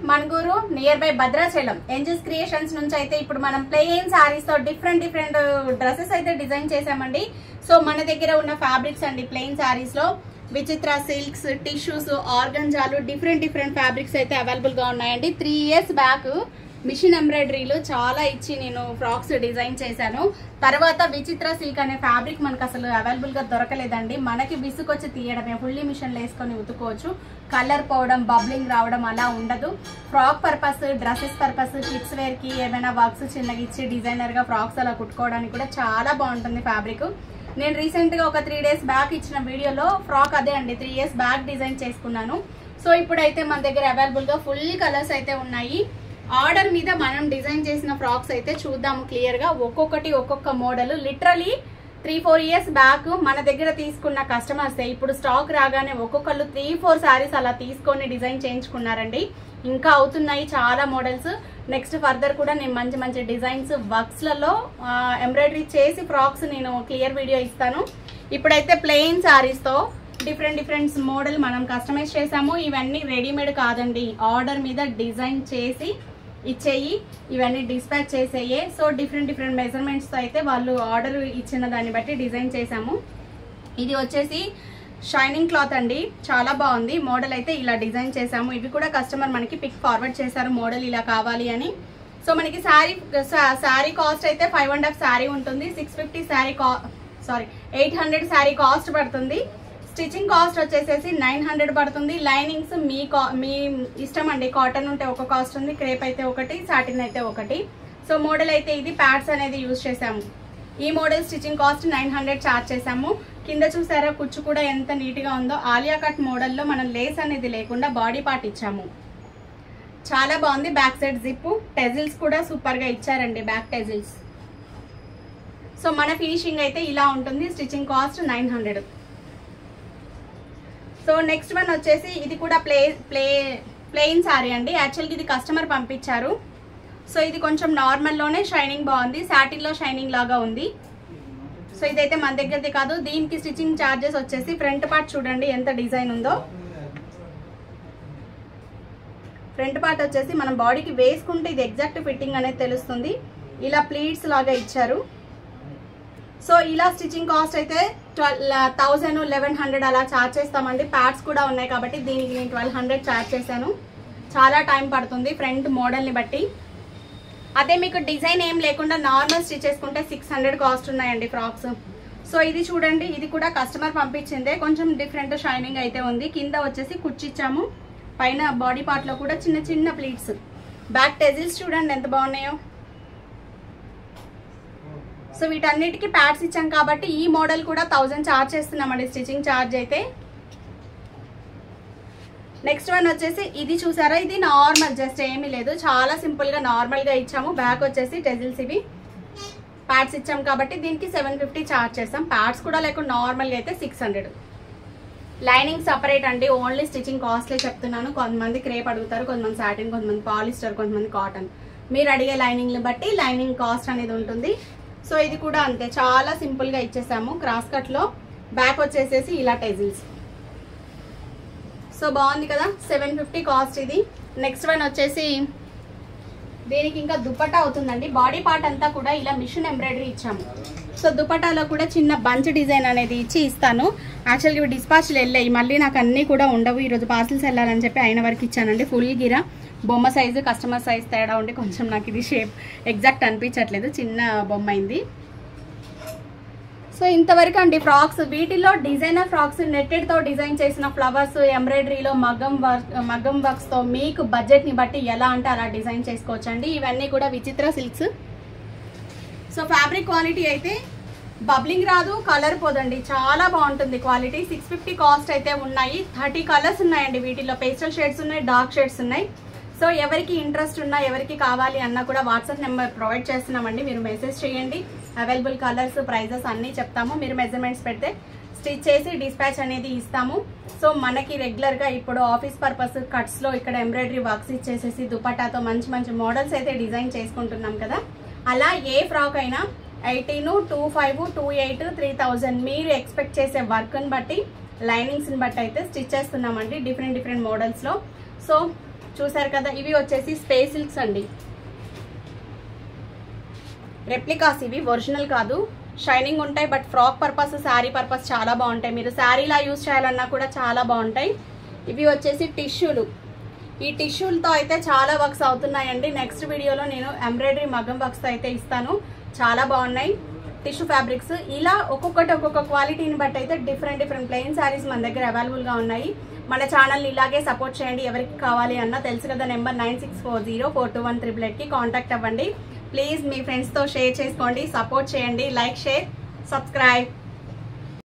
Manuguru near by Bhadrachalam ఏంజెస్ creations నుంచి అయితే ఇప్పుడు మనం ప్లెయిన్ సారీస్ తో డిఫరెంట్ డ్రెస్సెస్ అయితే డిజైన్ చేసామండి. సో మన దగ్గర ఉన్న ఫ్యాబ్రిక్స్ అండి ప్లెయిన్ సారీస్ లో విచిత్ర సిల్క్స్, టిష్యూస్, ఆర్గంజాలు డిఫరెంట్ ఫ్యాబ్రిక్స్ అయితే అవైలబుల్ గా ఉన్నాయండి. 3 years బ్యాక్ మిషన్ ఎంబ్రాయిడరీలో చాలా ఇచ్చి నేను ఫ్రాక్స్ డిజైన్ చేశాను. తర్వాత విచిత్ర సిల్క్ అనే ఫ్యాబ్రిక్ మనకు అసలు అవైలబుల్ గా దొరకలేదండి. మనకి విసుకొచ్చి తీయడమే, ఫుల్లీ మిషన్ వేసుకొని ఉతుకోవచ్చు. కలర్ పోవడం, బబ్లింగ్ రావడం అలా ఉండదు. Frock purpose, dresses purpose, kids wear కి ఏమైనా వర్క్స్ చిన్నగా ఇచ్చి డిజైనర్ గా ఫ్రాక్స్ అలా కుట్టుకోవడానికి కూడా చాలా బాగుంటుంది ఫ్యాబ్రిక్. నేను రీసెంట్ గా ఒక 3 days బ్యాక్ ఇచ్చిన వీడియోలో ఫ్రాక్ అదే అండి 3 years బ్యాక్ డిజైన్ చేసుకున్నాను. సో ఇప్పుడైతే మన దగ్గర అవైలబుల్ గా ఫుల్ కలర్స్ అయితే ఉన్నాయి. ఆర్డర్ మీద మనం డిజైన్ చేసిన ఫ్రాక్స్ అయితే చూద్దాము క్లియర్ గా. ఒక్కొక్క మోడల్ లిటరలీ 3-4 years బ్యాక్ మన దగ్గర తీసుకున్న కస్టమర్స్ ఇప్పుడు స్టాక్ రాగానే ఒక్కొక్కళ్ళు 3-4 సారీస్ అలా తీసుకొని డిజైన్ చేయించుకున్నారండి. ఇంకా అవుతున్నాయి చాలా మోడల్స్. నెక్స్ట్ ఫర్దర్ కూడా నేను మంచి డిజైన్స్ వర్క్స్ లలో ఎంబ్రాయిడరీ చేసి ఫ్రాక్స్ నేను క్లియర్ వీడియో ఇస్తాను. ఇప్పుడైతే ప్లెయిన్ సారీస్ తో డిఫరెంట్ మోడల్ మనం కస్టమైజ్ చేసాము. ఇవన్నీ రెడీమేడ్ కాదండి, ఆర్డర్ మీద డిజైన్ చేసి ఇచ్చేయి, ఇవన్నీ డిస్పాచ్ చేసేయే. సో డిఫరెంట్ మెజర్మెంట్స్ తో అయితే వాళ్ళు ఆర్డర్ ఇచ్చిన దాన్ని బట్టి డిజైన్ చేసాము. ఇది వచ్చేసి షైనింగ్ క్లాత్ అండి, చాలా బాగుంది. మోడల్ అయితే ఇలా డిజైన్ చేసాము. ఇవి కూడా కస్టమర్ మనకి పిక్ ఫార్వర్డ్ చేశారు మోడల్ ఇలా కావాలి అని. సో మనకి శారీ కాస్ట్ అయితే 5.5 శారీ ఉంటుంది. 650 శారీ 800 శారీ కాస్ట్ పడుతుంది. స్టిచ్చింగ్ కాస్ట్ వచ్చేసేసి 900 పడుతుంది. లైనింగ్స్ మీ ఇష్టం అండి, కాటన్ ఉంటే ఒక కాస్ట్ ఉంది, క్రేప్ అయితే ఒకటి, సాటిన్ అయితే ఒకటి. సో మోడల్ అయితే ఇది ప్యాడ్స్ అనేది యూజ్ చేసాము. ఈ మోడల్ స్టిచ్చింగ్ కాస్ట్ 900 చార్జ్ చేసాము. కింద చూసారా కుచ్చు కూడా ఎంత నీట్ గా ఉందో. ఆలియా కట్ మోడల్లో మనం లేస్ అనేది లేకుండా బాడీ పార్ట్ ఇచ్చాము, చాలా బాగుంది. బ్యాక్ సైడ్ జిప్, టెజిల్స్ కూడా సూపర్ గా ఇచ్చారండి, బ్యాక్ టెజిల్స్. సో మన ఫినిషింగ్ అయితే ఇలా ఉంటుంది. Stitching cost 900. So next one వచ్చేసి ఇది కూడా ప్లెయిన్ సారీ అండి. యాక్చువల్గా ఇది కస్టమర్ పంపించారు. సో ఇది కొంచెం నార్మల్లోనే షైనింగ్ బాగుంది, సాటిన్ లో షైనింగ్ లాగా ఉంది. సో ఇదైతే మన దగ్గరది కాదు. దీనికి స్టిచ్చింగ్ ఛార్జెస్ వచ్చేసి ఫ్రంట్ పార్ట్ చూడండి ఎంత డిజైన్ ఉందో. ఫ్రంట్ పార్ట్ వచ్చేసి మనం బాడీకి వేసుకుంటే ఇది ఎగ్జాక్ట్ ఫిట్టింగ్ అనేది తెలుస్తుంది. ఇలా ప్లీట్స్ లాగా ఇచ్చారు. సో ఇలా స్టిచ్చింగ్ కాస్ట్ అయితే 1100 అలా చార్జ్ చేస్తామండి. ప్యాడ్స్ కూడా ఉన్నాయి కాబట్టి దీనికి నేను 1200 చార్జ్ చేశాను. చాలా టైం పడుతుంది ఫ్రంట్ మోడల్ని బట్టి. అదే మీకు డిజైన్ ఏం లేకుండా నార్మల్ స్టిచ్ చేసుకుంటే 600 కాస్ట్ ఉన్నాయండి ఫ్రాక్స్. సో ఇది చూడండి, ఇది కూడా కస్టమర్ పంపించిందే. కొంచెం డిఫరెంట్ షైనింగ్ అయితే ఉంది. కింద వచ్చేసి కుచ్చిచ్చాము, పైన బాడీ పార్ట్ లో కూడా చిన్న ప్లీట్స్. బ్యాక్ టెజిల్స్ చూడండి ఎంత బాగున్నాయో. సో వీటన్నిటికీ ప్యాడ్స్ ఇచ్చాం కాబట్టి ఈ మోడల్ కూడా 1000 చార్జ్ చేస్తున్నామండి స్టిచ్చింగ్ చార్జ్ అయితే. నెక్స్ట్ వన్ వచ్చేసి ఇది చూసారా, ఇది నార్మల్, జస్ట్ ఏమీ లేదు, చాలా సింపుల్ గా నార్మల్ గా ఇచ్చాము. బ్యాక్ వచ్చేసి టెజిల్స్, ఇవి ప్యాడ్స్ ఇచ్చాం కాబట్టి దీనికి 750 చార్జ్ చేస్తాం. ప్యాడ్స్ కూడా లేకుండా నార్మల్ గా అయితే 600. లైనింగ్ సపరేట్ అండి, ఓన్లీ స్టిచ్చింగ్ కాస్ట్లే చెప్తున్నాను. కొంతమంది క్రేప్ అడుగుతారు, కొంతమంది సాటిన్, కొంతమంది పాలిస్టర్, కొంతమంది కాటన్. మీరు అడిగే లైనింగ్ బట్టి లైనింగ్ కాస్ట్ అనేది ఉంటుంది. సో ఇది కూడా అంతే, చాలా సింపుల్ గా ఇచ్చేసాము క్రాస్ కట్ లో. బ్యాక్ వచ్చేసేసి ఇలా టెజిల్స్. సో బాగుంది కదా, 750 కాస్ట్ ఇది. నెక్స్ట్ వన్ వచ్చేసి దీనికి ఇంకా దుపట్టా అవుతుందండి. బాడీ పార్ట్ అంతా కూడా ఇలా మిషన్ ఎంబ్రాయిడరీ ఇచ్చాము. సో దుపట్టాలో కూడా చిన్న బంచ్ డిజైన్ అనేది ఇచ్చి ఇస్తాను. యాక్చువల్గా ఇవి డిస్పాచ్లు వెళ్ళాయి, మళ్ళీ నాకు అన్నీ కూడా ఉండవు. ఈరోజు పార్సిల్స్ వెళ్ళాలని చెప్పి అయిన వరకు ఇచ్చానండి. ఫుల్ గిరా, బొమ్మ సైజు కస్టమర్ సైజ్ తేడా ఉండి కొంచెం నాకు ఇది షేప్ ఎగ్జాక్ట్ అనిపించట్లేదు, చిన్న బొమ్మ అయింది. సో ఇంతవరకు అండి ఫ్రాక్స్. వీటిలో డిజైనర్ ఫ్రాక్స్, నెట్టెడ్ తో డిజైన్ చేసిన ఫ్లవర్స్, ఎంబ్రాయిడరీలో మగ్గం వర్క్స్ తో మీకు బడ్జెట్ ని బట్టి ఎలా అంటే అలా డిజైన్ చేసుకోవచ్చండి. ఇవన్నీ కూడా విచిత్ర సిల్క్స్. సో ఫ్యాబ్రిక్ క్వాలిటీ అయితే బబ్లింగ్ రాదు, కలర్ పోదండి, చాలా బాగుంటుంది క్వాలిటీ. 650 కాస్ట్ అయితే ఉన్నాయి. 30 కలర్స్ ఉన్నాయండి వీటిలో. పేస్టల్ షేడ్స్ ఉన్నాయి, డార్క్ షేడ్స్ ఉన్నాయి. సో ఎవరికి ఇంట్రెస్ట్ ఉన్నా, ఎవరికి కావాలి అన్నా కూడా వాట్సాప్ నెంబర్ ప్రొవైడ్ చేస్తున్నామండి. మీరు మెసేజ్ చేయండి, అవైలబుల్ కలర్స్, ప్రైజెస్ అన్నీ చెప్తాము. మీరు మెజర్మెంట్స్ పెడితే స్టిచ్ చేసి డిస్పాచ్ అనేది ఇస్తాము. సో మనకి రెగ్యులర్ గా ఇప్పుడు ఆఫీస్ పర్పస్ కట్స్ లో ఇక్కడ ఎంబ్రాయిడరీ వర్క్స్ ఇచ్చేసేసి దుపట్టాతో మంచి మోడల్స్ అయితే డిజైన్ చేసుకుంటున్నాం కదా. అలా ఏ ఫ్రాక్ అయినా 18, 25, 28, 3000 మీరు ఎక్స్పెక్ట్ చేసే వర్క్ ని బట్టి, లైనింగ్స్ ని బట్టి అయితే స్టిచ్ చేస్తున్నామండి డిఫరెంట్ మోడల్స్ లో. సో చూసారు కదా, ఇవి వచ్చేసి స్పేస్ సిల్క్స్ అండి, రెప్లికాస్, ఇవి ఒరిజినల్ కాదు, షైనింగ్ ఉంటాయి. But frock purpose, sari purpose చాలా బాగుంటాయి. మీరు శారీలా యూజ్ చేయాలన్నా కూడా చాలా బాగుంటాయి. ఇవి వచ్చేసి టిష్యూలు. ఈ టిష్యూలతో అయితే చాలా వర్క్స్ అవుతున్నాయండి. నెక్స్ట్ వీడియోలో నేను ఎంబ్రాయిడరీ మగ్గం వర్క్స్ అయితే ఇస్తాను. చాలా బాగున్నాయి టిష్యూ ఫ్యాబ్రిక్స్. ఇలా ఒక్కొక్కటి ఒక్కొక్క క్వాలిటీని బట్టి అయితే డిఫరెంట్ ప్లెయిన్ శారీస్ మన దగ్గర అవైలబుల్గా ఉన్నాయి. మన ఛానల్ని ఇలాగే సపోర్ట్ చేయండి. ఎవరికి కావాలి అన్నా తెలుసు కదా, నెంబర్ 9640421388కి కాంటాక్ట్ అవ్వండి. ప్లీజ్ మీ ఫ్రెండ్స్తో షేర్ చేసుకోండి, సపోర్ట్ చేయండి. Like, share, subscribe.